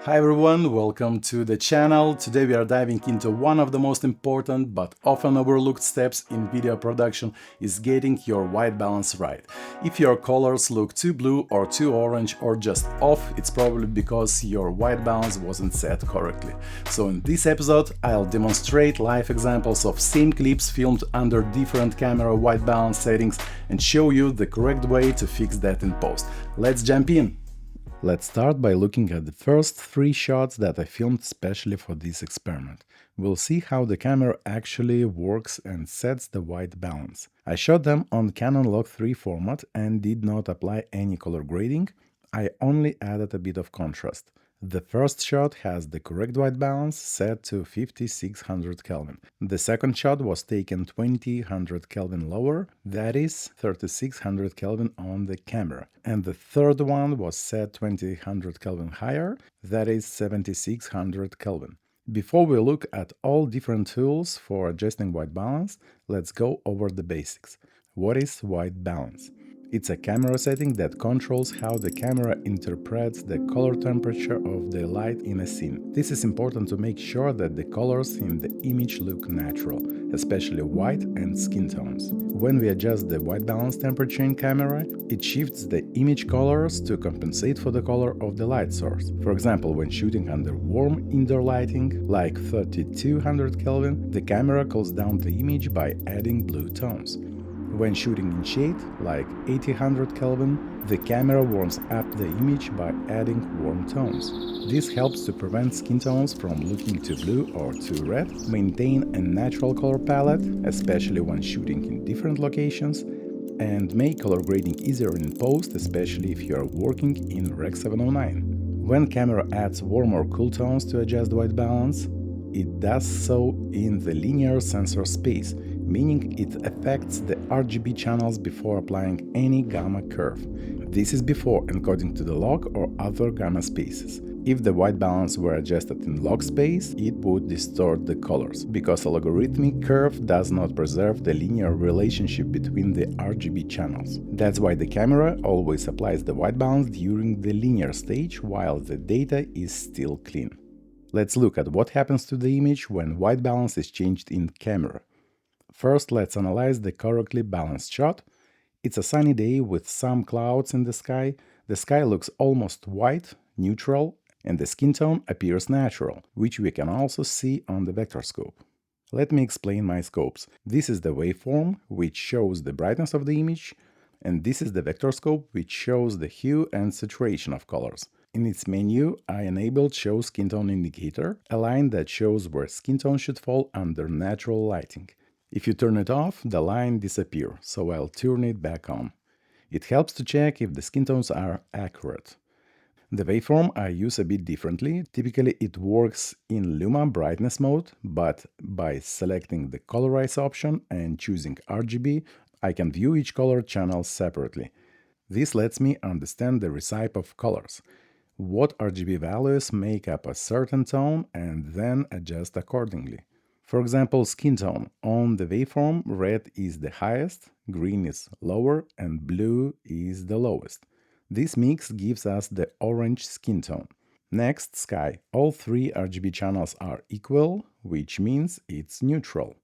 Hi everyone, welcome to the channel. Today we are diving into one of the most important but often overlooked steps in video production is getting your white balance right. If your colors look too blue or too orange or just off, it's probably because your white balance wasn't set correctly. So in this episode, I'll demonstrate live examples of same clips filmed under different camera white balance settings and show you the correct way to fix that in post. Let's jump in! Let's start by looking at the first 3 shots that I filmed specially for this experiment. We'll see how the camera actually works and sets the white balance. I shot them on Canon Log 3 format and did not apply any color grading, I only added a bit of contrast. The first shot has the correct white balance set to 5600 Kelvin. The second shot was taken 2000 Kelvin lower, that is 3600 Kelvin on the camera. And the third one was set 2000 Kelvin higher, that is 7600 Kelvin. Before we look at all different tools for adjusting white balance, let's go over the basics. What is white balance? It's a camera setting that controls how the camera interprets the color temperature of the light in a scene. This is important to make sure that the colors in the image look natural, especially white and skin tones. When we adjust the white balance temperature in camera, it shifts the image colors to compensate for the color of the light source. For example, when shooting under warm indoor lighting, like 3200 Kelvin, the camera cools down the image by adding blue tones. When shooting in shade, like 800 Kelvin, the camera warms up the image by adding warm tones. This helps to prevent skin tones from looking too blue or too red, maintain a natural color palette, especially when shooting in different locations, and make color grading easier in post, especially if you are working in Rec. 709. When camera adds warm or cool tones to adjust white balance, it does so in the linear sensor space, meaning it affects the RGB channels before applying any gamma curve. This is before encoding to the log or other gamma spaces. If the white balance were adjusted in log space, it would distort the colors, because a logarithmic curve does not preserve the linear relationship between the RGB channels. That's why the camera always applies the white balance during the linear stage while the data is still clean. Let's look at what happens to the image when white balance is changed in camera. First, let's analyze the correctly balanced shot. It's a sunny day with some clouds in the sky. The sky looks almost white, neutral, and the skin tone appears natural, which we can also see on the vector scope. Let me explain my scopes. This is the waveform, which shows the brightness of the image, and this is the vector scope, which shows the hue and saturation of colors. In its menu, I enabled Show Skin Tone Indicator, a line that shows where skin tone should fall under natural lighting. If you turn it off, the line disappears, so I'll turn it back on. It helps to check if the skin tones are accurate. The waveform I use a bit differently. Typically it works in Luma brightness mode, but by selecting the colorize option and choosing RGB, I can view each color channel separately. This lets me understand the recipe of colors, what RGB values make up a certain tone, and then adjust accordingly. For example, skin tone. On the waveform, red is the highest, green is lower, and blue is the lowest. This mix gives us the orange skin tone. Next, sky. All 3 RGB channels are equal, which means it's neutral.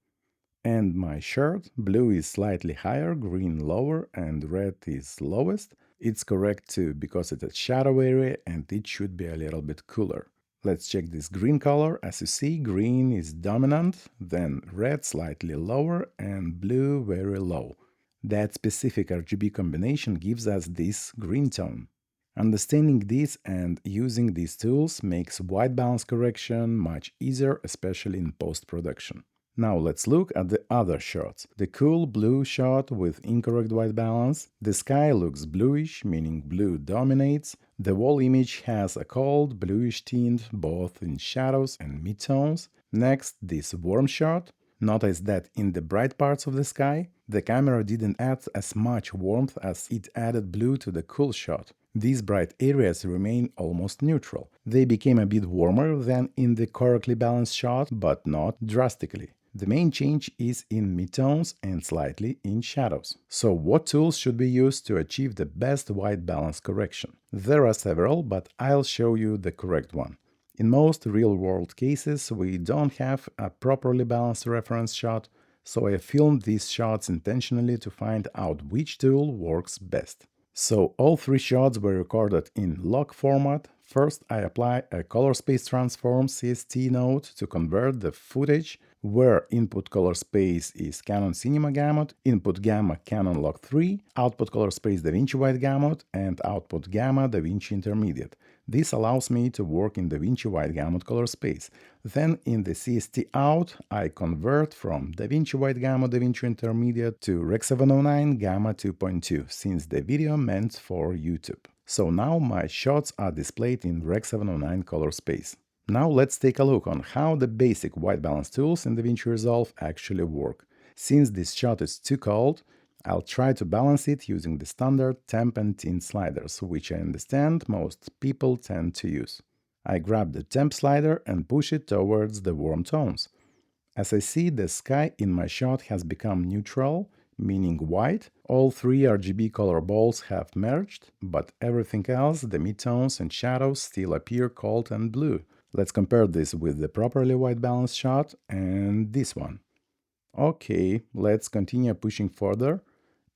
And my shirt, blue is slightly higher, green lower, and red is lowest. It's correct too, because it's a shadow area and it should be a little bit cooler. Let's check this green color. As you see, green is dominant, then red slightly lower and blue very low. That specific RGB combination gives us this green tone. Understanding this and using these tools makes white balance correction much easier, especially in post-production. Now let's look at the other shots. The cool blue shot with incorrect white balance. The sky looks bluish, meaning blue dominates. The wall image has a cold bluish tint both in shadows and midtones. Next, this warm shot. Notice that in the bright parts of the sky, the camera didn't add as much warmth as it added blue to the cool shot. These bright areas remain almost neutral. They became a bit warmer than in the correctly balanced shot, but not drastically. The main change is in midtones and slightly in shadows. So what tools should we use to achieve the best white balance correction? There are several, but I'll show you the correct one. In most real-world cases, we don't have a properly balanced reference shot, so I filmed these shots intentionally to find out which tool works best. So all three shots were recorded in log format. First, I apply a color space transform CST node to convert the footage where input color space is Canon Cinema Gamut, input gamma Canon Log 3, output color space DaVinci Wide Gamut, and output gamma DaVinci Intermediate. This allows me to work in DaVinci Wide Gamut color space. Then in the CST out, I convert from DaVinci Wide Gamut DaVinci Intermediate to Rec 709 Gamma 2.2, since the video meant for YouTube. So now my shots are displayed in Rec 709 color space. Now let's take a look on how the basic white balance tools in DaVinci Resolve actually work. Since this shot is too cold, I'll try to balance it using the standard temp and tint sliders, which I understand most people tend to use. I grab the temp slider and push it towards the warm tones. As I see, the sky in my shot has become neutral, meaning white. All three RGB color balls have merged, but everything else, the midtones and shadows, still appear cold and blue. Let's compare this with the properly white balance shot and this one. Okay, let's continue pushing further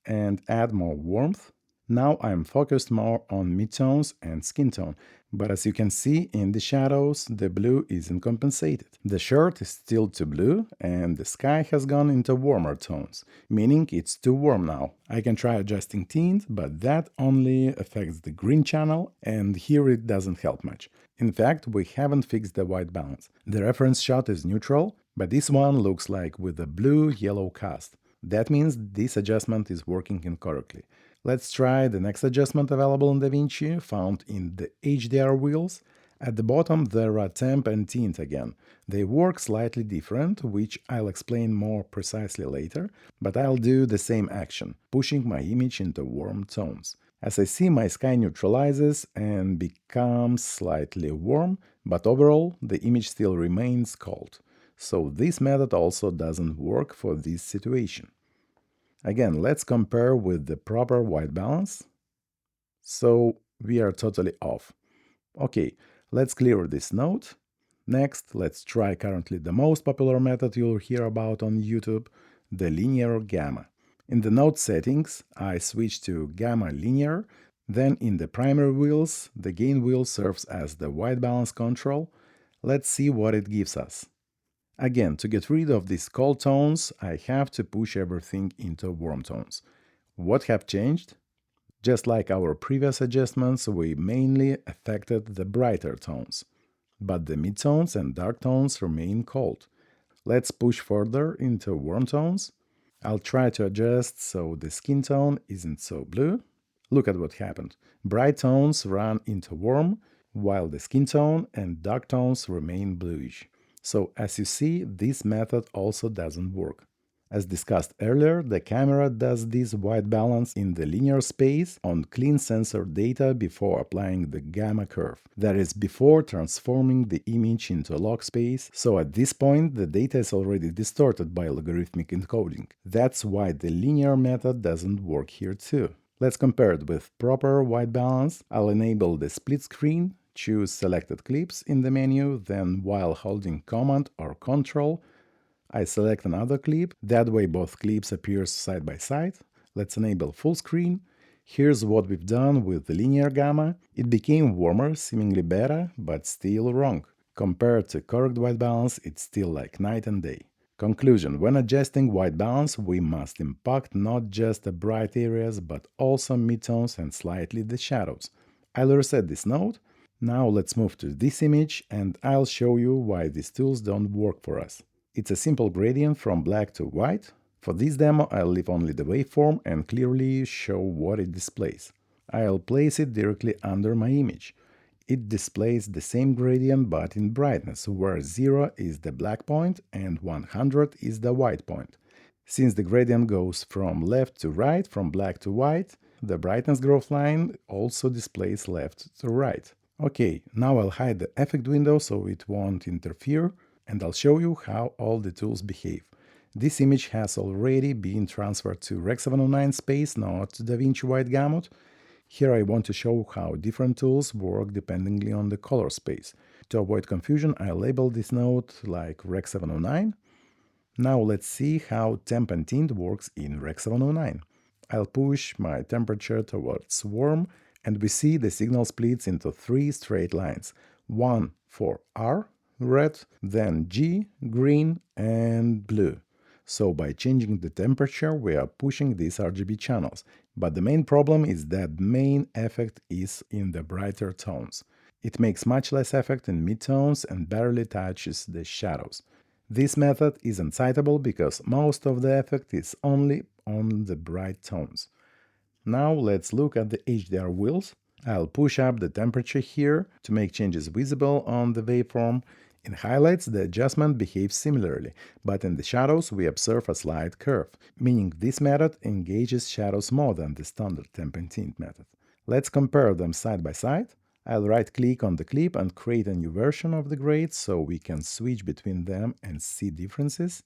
and add more warmth. Now I'm focused more on midtones and skin tone, but as you can see in the shadows, the blue isn't compensated. The shirt is still too blue and the sky has gone into warmer tones, meaning it's too warm now. I can try adjusting tint, but that only affects the green channel, and here it doesn't help much. In fact, we haven't fixed the white balance. The reference shot is neutral, but this one looks like with a blue-yellow cast. That means this adjustment is working incorrectly. Let's try the next adjustment available in DaVinci, found in the HDR wheels. At the bottom there are temp and tint again. They work slightly different, which I'll explain more precisely later, but I'll do the same action, pushing my image into warm tones. As I see, my sky neutralizes and becomes slightly warm, but overall the image still remains cold. So this method also doesn't work for this situation. Again, let's compare with the proper white balance. So we are totally off. Okay, let's clear this node. Next, let's try currently the most popular method you'll hear about on YouTube, the linear gamma. In the node settings, I switch to gamma linear. Then in the primary wheels, the gain wheel serves as the white balance control. Let's see what it gives us. Again, to get rid of these cold tones, I have to push everything into warm tones. What have changed? Just like our previous adjustments, we mainly affected the brighter tones, but the midtones and dark tones remain cold. Let's push further into warm tones. I'll try to adjust so the skin tone isn't so blue. Look at what happened. Bright tones run into warm, while the skin tone and dark tones remain bluish. So as you see, this method also doesn't work. As discussed earlier, the camera does this white balance in the linear space on clean sensor data before applying the gamma curve. That is, before transforming the image into log space, so at this point the data is already distorted by logarithmic encoding. That's why the linear method doesn't work here too. Let's compare it with proper white balance. I'll enable the split screen, choose selected clips in the menu, then while holding Command or Control, I select another clip. That way both clips appear side by side. Let's enable full screen. Here's what we've done with the linear gamma. It became warmer, seemingly better, but still wrong. Compared to correct white balance, it's still like night and day. Conclusion: when adjusting white balance, we must impact not just the bright areas, but also midtones and slightly the shadows. I'll reset this node. Now let's move to this image and I'll show you why these tools don't work for us. It's a simple gradient from black to white. For this demo, I'll leave only the waveform and clearly show what it displays. I'll place it directly under my image. It displays the same gradient but in brightness, where 0 is the black point and 100 is the white point. Since the gradient goes from left to right, from black to white, the brightness growth line also displays left to right. Okay, now I'll hide the effect window so it won't interfere, and I'll show you how all the tools behave. This image has already been transferred to Rec 709 space, not DaVinci Wide Gamut. Here I want to show how different tools work depending on the color space. To avoid confusion, I label this node like Rec 709. Now let's see how Temp and Tint works in Rec 709. I'll push my temperature towards warm, and we see the signal splits into 3 straight lines. One for R, red, then G, green, and blue. So by changing the temperature, we are pushing these RGB channels. But the main problem is that the main effect is in the brighter tones. It makes much less effect in midtones and barely touches the shadows. This method isn't citable because most of the effect is only on the bright tones. Now let's look at the HDR wheels. I'll push up the temperature here to make changes visible on the waveform. In highlights, the adjustment behaves similarly, but in the shadows we observe a slight curve, meaning this method engages shadows more than the standard Temp and Tint method. Let's compare them side by side. I'll right-click on the clip and create a new version of the grade so we can switch between them and see differences.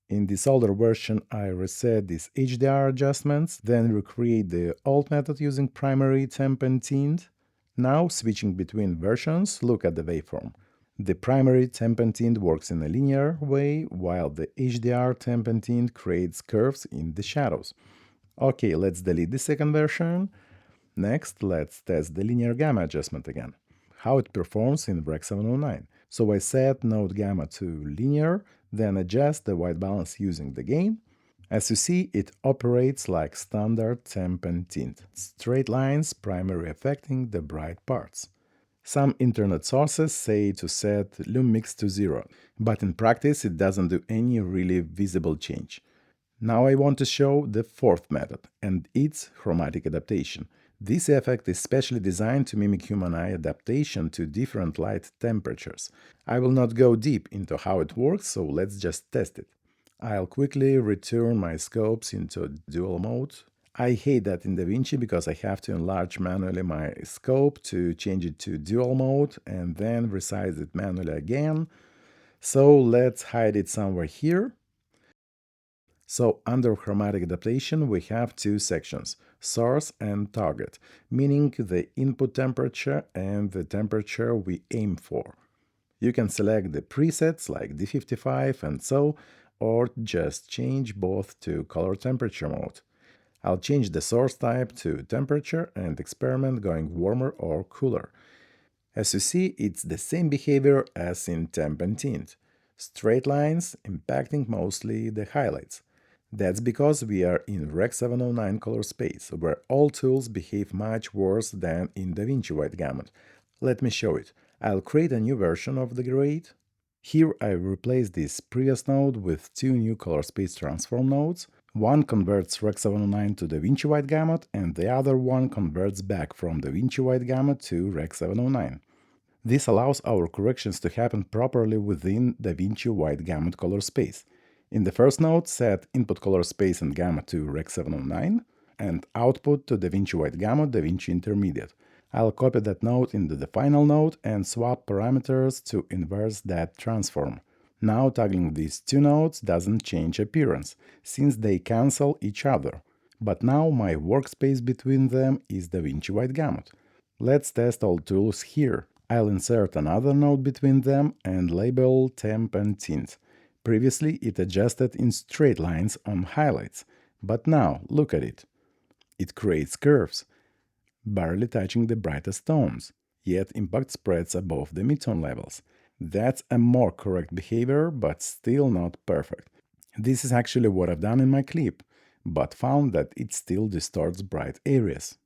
In this older version, I reset these HDR adjustments, then recreate the old method using primary Temp and Tint. Now, switching between versions, look at the waveform. The primary Temp and Tint works in a linear way, while the HDR Temp and Tint creates curves in the shadows. Okay, let's delete the second version. Next, let's test the linear gamma adjustment again, how it performs in Rec 709. So I set node gamma to linear, then adjust the white balance using the gain. As you see, it operates like standard Temp and Tint, straight lines primarily affecting the bright parts. Some internet sources say to set Lume Mix to 0, but in practice it doesn't do any really visible change. Now I want to show the fourth method, and its chromatic adaptation. This effect is specially designed to mimic human eye adaptation to different light temperatures. I will not go deep into how it works, so let's just test it. I'll quickly return my scopes into dual mode. I hate that in DaVinci because I have to enlarge manually my scope to change it to dual mode and then resize it manually again. So let's hide it somewhere here. So under chromatic adaptation we have two sections, source and target, meaning the input temperature and the temperature we aim for. You can select the presets like D55 and so, or just change both to color temperature mode. I'll change the source type to temperature and experiment going warmer or cooler. As you see, it's the same behavior as in Temp and Tint. Straight lines impacting mostly the highlights. That's because we are in Rec 709 color space, where all tools behave much worse than in DaVinci Wide Gamut. Let me show it. I'll create a new version of the grade. Here I replace this previous node with two new color space transform nodes. One converts Rec 709 to DaVinci Wide Gamut, and the other one converts back from DaVinci Wide Gamut to Rec 709. This allows our corrections to happen properly within DaVinci Wide Gamut color space. In the first node, set input color space and gamma to Rec 709 and output to DaVinci Wide Gamut DaVinci Intermediate. I'll copy that node into the final node and swap parameters to inverse that transform. Now toggling these two nodes doesn't change appearance, since they cancel each other. But now my workspace between them is DaVinci Wide Gamut. Let's test all tools here. I'll insert another node between them and label Temp and Tint. Previously it adjusted in straight lines on highlights, but now look at it. It creates curves, barely touching the brightest tones, yet impact spreads above the midtone levels. That's a more correct behavior, but still not perfect. This is actually what I've done in my clip, but found that it still distorts bright areas.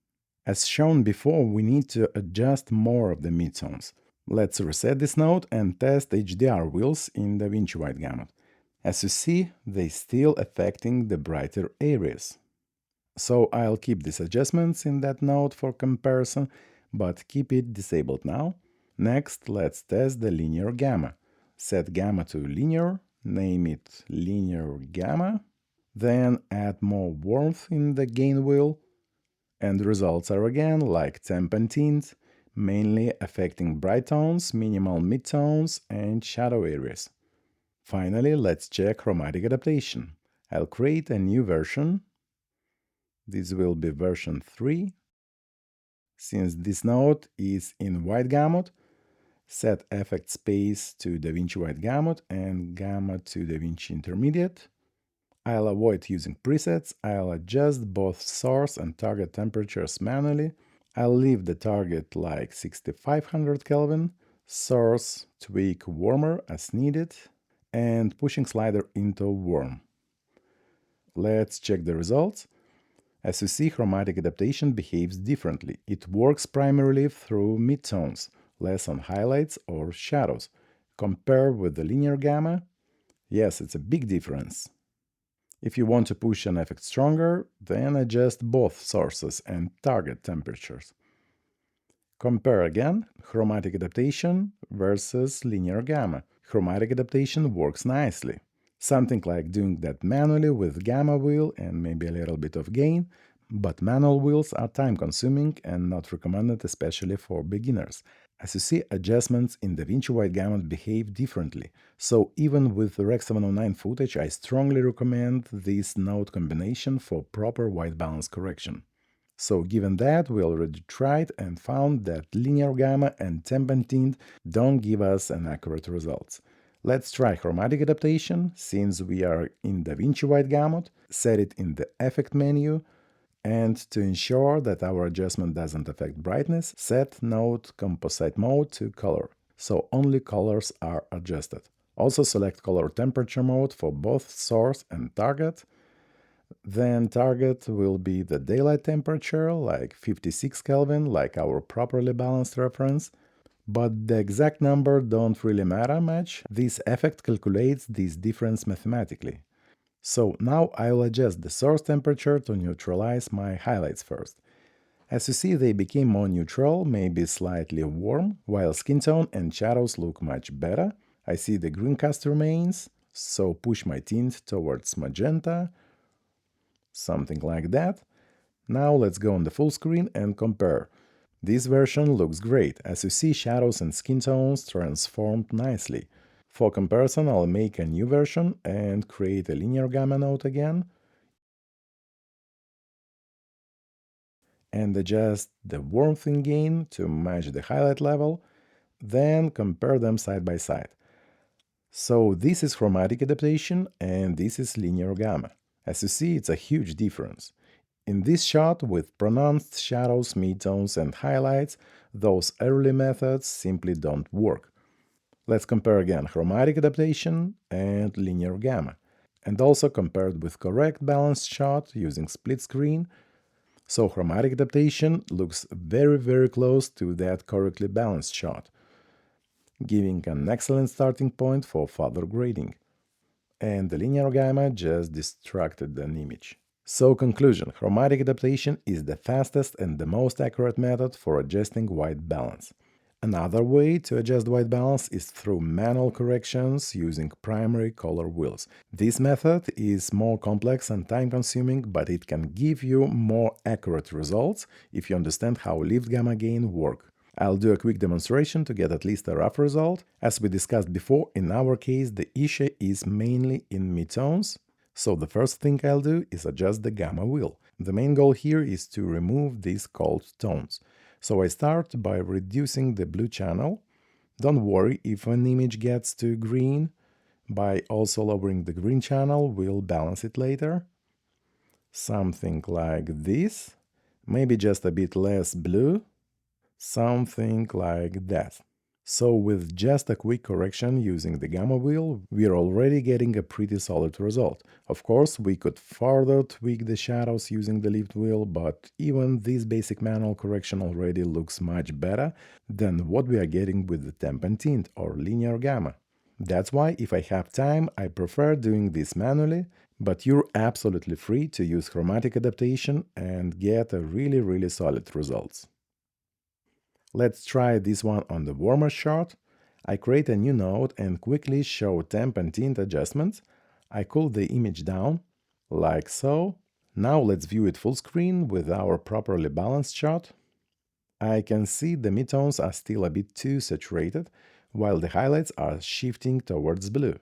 As shown before, we need to adjust more of the midtones. Let's reset this node and test HDR wheels in DaVinci Wide Gamut. As you see, they're still affecting the brighter areas. So I'll keep these adjustments in that node for comparison, but keep it disabled now. Next, let's test the linear gamma. Set gamma to linear, name it linear gamma, then add more warmth in the gain wheel, and the results are again like Temp and Tint, mainly affecting bright tones, minimal midtones, and shadow areas. Finally, let's check chromatic adaptation. I'll create a new version. This will be version 3. Since this node is in Wide Gamut, set effect space to DaVinci Wide Gamut and Gamma to DaVinci Intermediate. I'll avoid using presets. I'll adjust both source and target temperatures manually. I'll leave the target like 6500 Kelvin, source tweak warmer as needed, and pushing slider into warm. Let's check the results. As you see, chromatic adaptation behaves differently. It works primarily through midtones, less on highlights or shadows. Compare with the linear gamma. Yes, it's a big difference. If you want to push an effect stronger, then adjust both sources and target temperatures. Compare again chromatic adaptation versus linear gamma. Chromatic adaptation works nicely. Something like doing that manually with gamma wheel and maybe a little bit of gain, but manual wheels are time-consuming and not recommended, especially for beginners. As you see, adjustments in DaVinci Wide Gamut behave differently, so even with the Rec 709 footage, I strongly recommend this node combination for proper white balance correction. So given that, we already tried and found that linear gamma and temp and tint don't give us an accurate results. Let's try chromatic adaptation. Since we are in DaVinci Wide Gamut, set it in the effect menu, and to ensure that our adjustment doesn't affect brightness, set node composite mode to color, so only colors are adjusted. Also select color temperature mode for both source and target. Then target will be the daylight temperature, like 56 Kelvin, like our properly balanced reference. But the exact number don't really matter much. This effect calculates this difference mathematically. So now I'll adjust the source temperature to neutralize my highlights first. As you see, they became more neutral, maybe slightly warm, while skin tone and shadows look much better. I see the green cast remains, so push my tint towards magenta, something like that. Now let's go on the full screen and compare. This version looks great. As you see, shadows and skin tones transformed nicely. For comparison, I'll make a new version and create a linear gamma node again and adjust the warmth in gain to match the highlight level, then compare them side by side. So this is chromatic adaptation and this is linear gamma. As you see, it's a huge difference. In this shot, with pronounced shadows, midtones and highlights, those early methods simply don't work. Let's compare again chromatic adaptation and linear gamma, and also compared with correct balanced shot using split screen. So chromatic adaptation looks very close to that correctly balanced shot, giving an excellent starting point for further grading. And the linear gamma just distracted an image. So conclusion, chromatic adaptation is the fastest and the most accurate method for adjusting white balance. Another way to adjust white balance is through manual corrections using primary color wheels. This method is more complex and time-consuming, but it can give you more accurate results if you understand how lift gamma gain work. I'll do a quick demonstration to get at least a rough result. As we discussed before, in our case the issue is mainly in midtones. So the first thing I'll do is adjust the gamma wheel. The main goal here is to remove these cold tones. So I start by reducing the blue channel. Don't worry if an image gets too green. By also lowering the green channel, we'll balance it later. Something like this. Maybe just a bit less blue. Something like that. So with just a quick correction using the gamma wheel, we're already getting a pretty solid result. Of course, we could further tweak the shadows using the lift wheel, but even this basic manual correction already looks much better than what we are getting with the temp and tint or linear gamma. That's why, if I have time, I prefer doing this manually, but you're absolutely free to use chromatic adaptation and get a really solid results. Let's try this one on the warmer shot. I create a new node and quickly show temp and tint adjustments. I cool the image down, like so. Now let's view it full screen with our properly balanced shot. I can see the midtones are still a bit too saturated, while the highlights are shifting towards blue.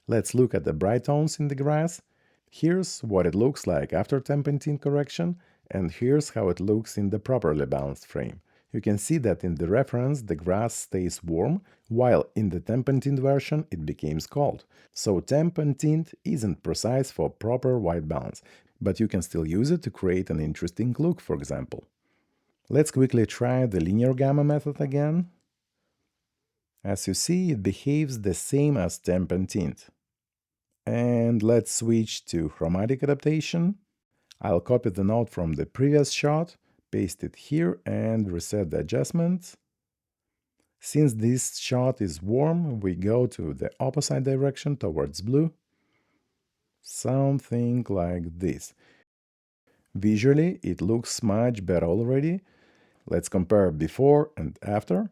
Let's look at the bright tones in the grass. Here's what it looks like after temp and tint correction, and here's how it looks in the properly balanced frame. You can see that in the reference the grass stays warm, while in the temp and tint version it becomes cold. So temp and tint isn't precise for proper white balance, but you can still use it to create an interesting look, for example. Let's quickly try the linear gamma method again. As you see, it behaves the same as temp and tint. And let's switch to chromatic adaptation. I'll copy the node from the previous shot, paste it here and reset the adjustments. Since this shot is warm, we go to the opposite direction towards blue. Something like this. Visually, it looks much better already. Let's compare before and after.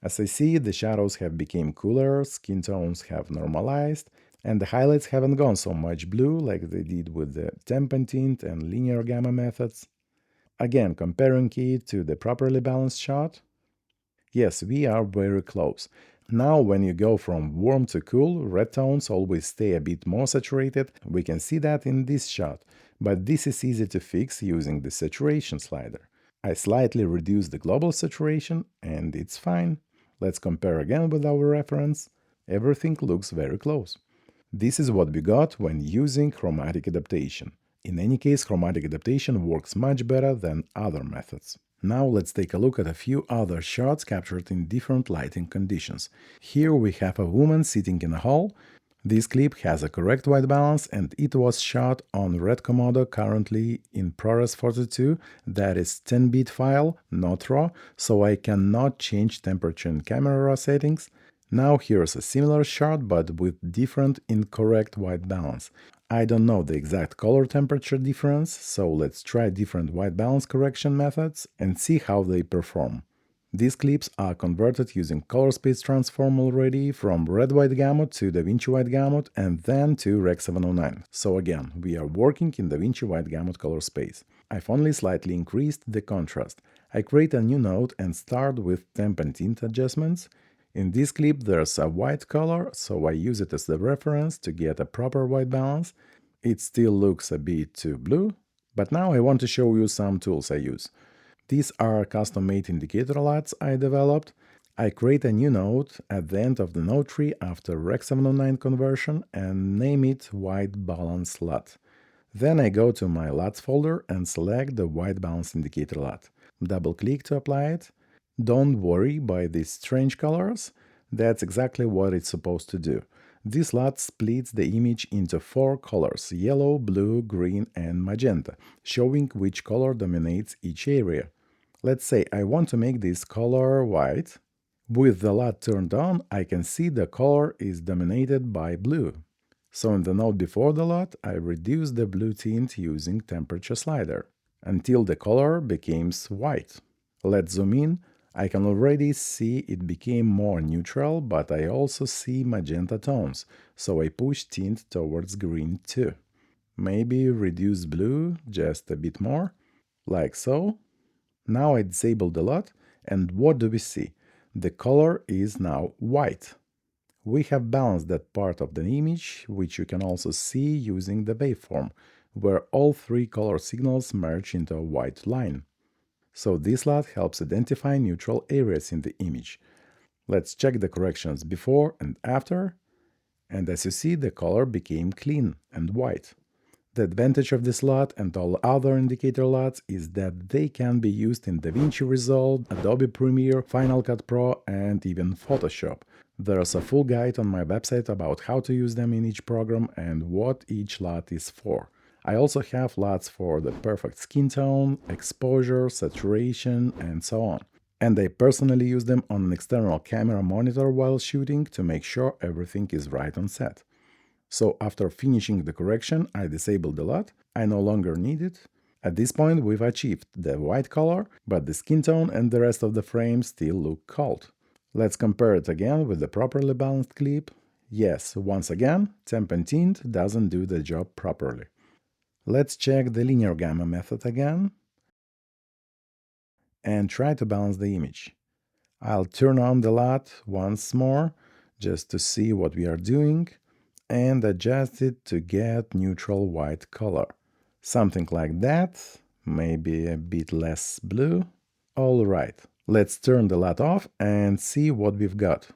As I see, the shadows have become cooler, skin tones have normalized, and the highlights haven't gone so much blue like they did with the temp and tint and linear gamma methods. Again, comparing it to the properly balanced shot. Yes, we are very close. Now, when you go from warm to cool, red tones always stay a bit more saturated. We can see that in this shot, but this is easy to fix using the saturation slider. I slightly reduce the global saturation and it's fine. Let's compare again with our reference. Everything looks very close. This is what we got when using chromatic adaptation. In any case, chromatic adaptation works much better than other methods. Now let's take a look at a few other shots captured in different lighting conditions. Here we have a woman sitting in a hall. This clip has a correct white balance and it was shot on Red Komodo, currently in ProRes 42, that is 10-bit file, not RAW, so I cannot change temperature and camera raw settings. Now here's a similar shot but with different incorrect white balance. I don't know the exact color temperature difference, so let's try different white balance correction methods and see how they perform. These clips are converted using color space transform already from Red Wide Gamut to DaVinci Wide Gamut and then to Rec 709. So again, we are working in DaVinci Wide Gamut color space. I've only slightly increased the contrast. I create a new node and start with temp and tint adjustments. In this clip there's a white color, so I use it as the reference to get a proper white balance. It still looks a bit too blue, but now I want to show you some tools I use. These are custom-made indicator LUTs I developed. I create a new node at the end of the node tree after Rec 709 conversion and name it White Balance LUT. Then I go to my LUTs folder and select the White Balance Indicator LUT. Double-click to apply it. Don't worry by these strange colors, that's exactly what it's supposed to do. This LUT splits the image into 4 colors: yellow, blue, green and magenta, showing which color dominates each area. Let's say I want to make this color white. With the LUT turned on, I can see the color is dominated by blue. So in the node before the LUT, I reduce the blue tint using temperature slider, until the color becomes white. Let's zoom in. I can already see it became more neutral, but I also see magenta tones, so I push tint towards green too. Maybe reduce blue just a bit more, like so. Now I disable the LUT, and what do we see? The color is now white. We have balanced that part of the image, which you can also see using the waveform, where all 3 color signals merge into a white line. So this LUT helps identify neutral areas in the image. Let's check the corrections before and after, and as you see, the color became clean and white. The advantage of this LUT and all other indicator LUTs is that they can be used in DaVinci Resolve, Adobe Premiere, Final Cut Pro and even Photoshop. There's a full guide on my website about how to use them in each program and what each LUT is for. I also have LUTs for the perfect skin tone, exposure, saturation, and so on. And I personally use them on an external camera monitor while shooting to make sure everything is right on set. So after finishing the correction, I disable the LUT. I no longer need it. At this point, we've achieved the white color, but the skin tone and the rest of the frame still look cold. Let's compare it again with the properly balanced clip. Yes, once again, temp and tint doesn't do the job properly. Let's check the linear gamma method again and try to balance the image. I'll turn on the LUT once more just to see what we are doing and adjust it to get neutral white color. Something like that, maybe a bit less blue. All right, Let's turn the LUT off and see what we've got.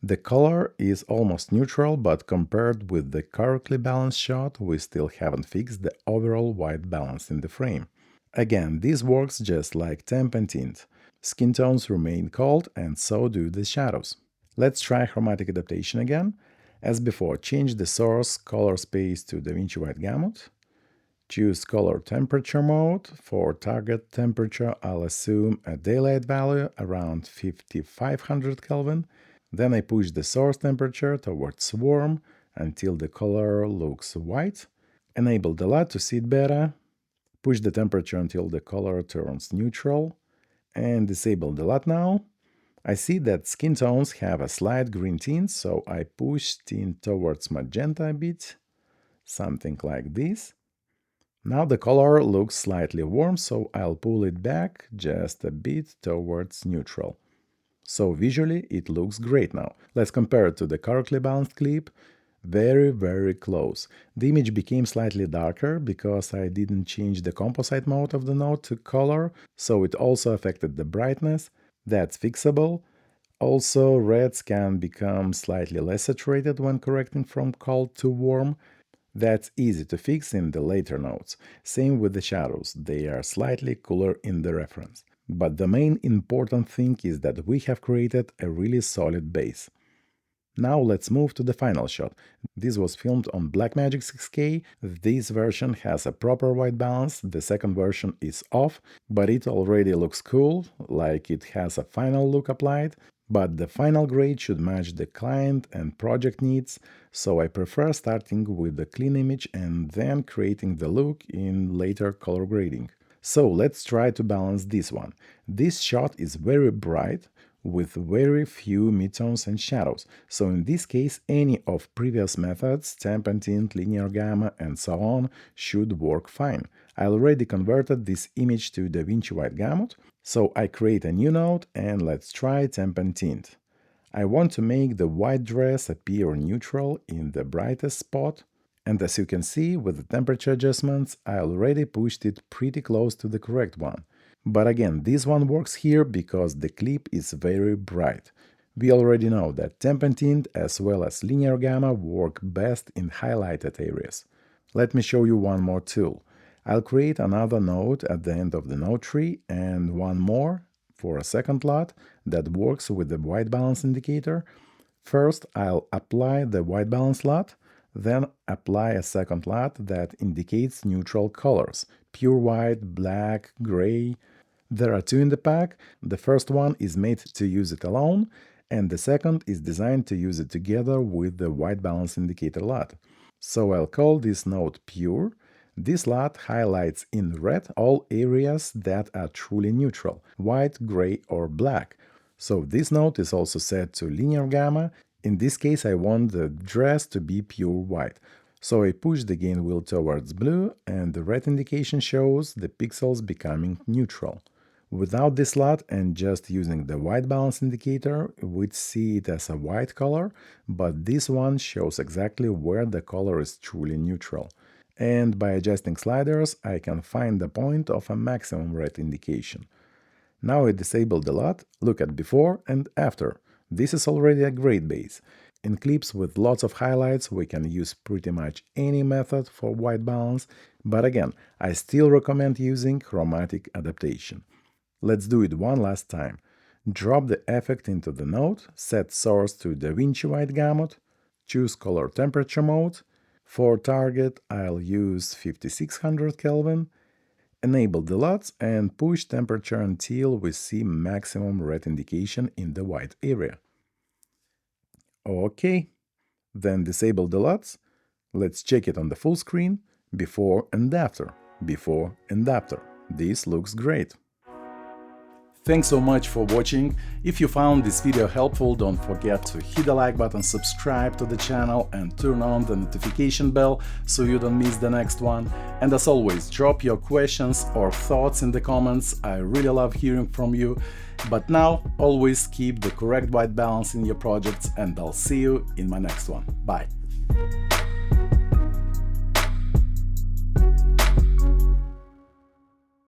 The color is almost neutral, but compared with the correctly balanced shot, we still haven't fixed the overall white balance in the frame. Again, this works just like temp and tint. Skin tones remain cold, and so do the shadows. Let's try chromatic adaptation again. As before, change the source color space to DaVinci Wide Gamut. Choose color temperature mode. For target temperature, I'll assume a daylight value around 5500 Kelvin. Then I push the source temperature towards warm until the color looks white. Enable the LUT to see it better. Push the temperature until the color turns neutral. And disable the LUT now. I see that skin tones have a slight green tint, so I push tint towards magenta a bit. Something like this. Now the color looks slightly warm, so I'll pull it back just a bit towards neutral. So visually it looks great now. Let's compare it to the correctly balanced clip. Very close. The image became slightly darker because I didn't change the composite mode of the node to color, so it also affected the brightness. That's fixable. Also, reds can become slightly less saturated when correcting from cold to warm. That's easy to fix in the later nodes. Same with the shadows, they are slightly cooler in the reference. But the main important thing is that we have created a really solid base. Now let's move to the final shot. This was filmed on Blackmagic 6K. This version has a proper white balance, the second version is off, but it already looks cool, like it has a final look applied. But the final grade should match the client and project needs, so I prefer starting with the clean image and then creating the look in later color grading. So let's try to balance this one. This shot is very bright, with very few midtones and shadows, so in this case any of previous methods, temp and tint, linear gamma and so on, should work fine. I already converted this image to DaVinci Wide Gamut, so I create a new node and let's try temp and tint. I want to make the white dress appear neutral in the brightest spot, and as you can see with the temperature adjustments I already pushed it pretty close to the correct one. But again, this one works here because the clip is very bright. We already know that temp and tint as well as linear gamma work best in highlighted areas. Let me show you one more tool. I'll create another node at the end of the node tree and one more for a second LUT that works with the white balance indicator. First, I'll apply the white balance LUT, then apply a second LUT that indicates neutral colors, pure white, black, gray. There are two in the pack. The first one is made to use it alone, and the second is designed to use it together with the white balance indicator LUT. So I'll call this node pure. This LUT highlights in red all areas that are truly neutral, white, gray or black. So this node is also set to linear gamma. In this case I want the dress to be pure white. So I push the gain wheel towards blue and the red indication shows the pixels becoming neutral. Without this LUT and just using the white balance indicator, we'd see it as a white color, but this one shows exactly where the color is truly neutral. And by adjusting sliders, I can find the point of a maximum red indication. Now I disable the LUT, look at before and after. This is already a great base. In clips with lots of highlights, we can use pretty much any method for white balance, but again, I still recommend using chromatic adaptation. Let's do it one last time. Drop the effect into the node, set source to DaVinci Wide Gamut, choose color temperature mode. For target, I'll use 5600 Kelvin, enable the LUTs and push temperature until we see maximum red indication in the white area. OK, then disable the LUTs. Let's check it on the full screen, before and after, before and after. This looks great. Thanks so much for watching. If you found this video helpful, don't forget to hit the like button, subscribe to the channel and turn on the notification bell so you don't miss the next one. And as always, drop your questions or thoughts in the comments. I really love hearing from you. But now, always keep the correct white balance in your projects and I'll see you in my next one. Bye!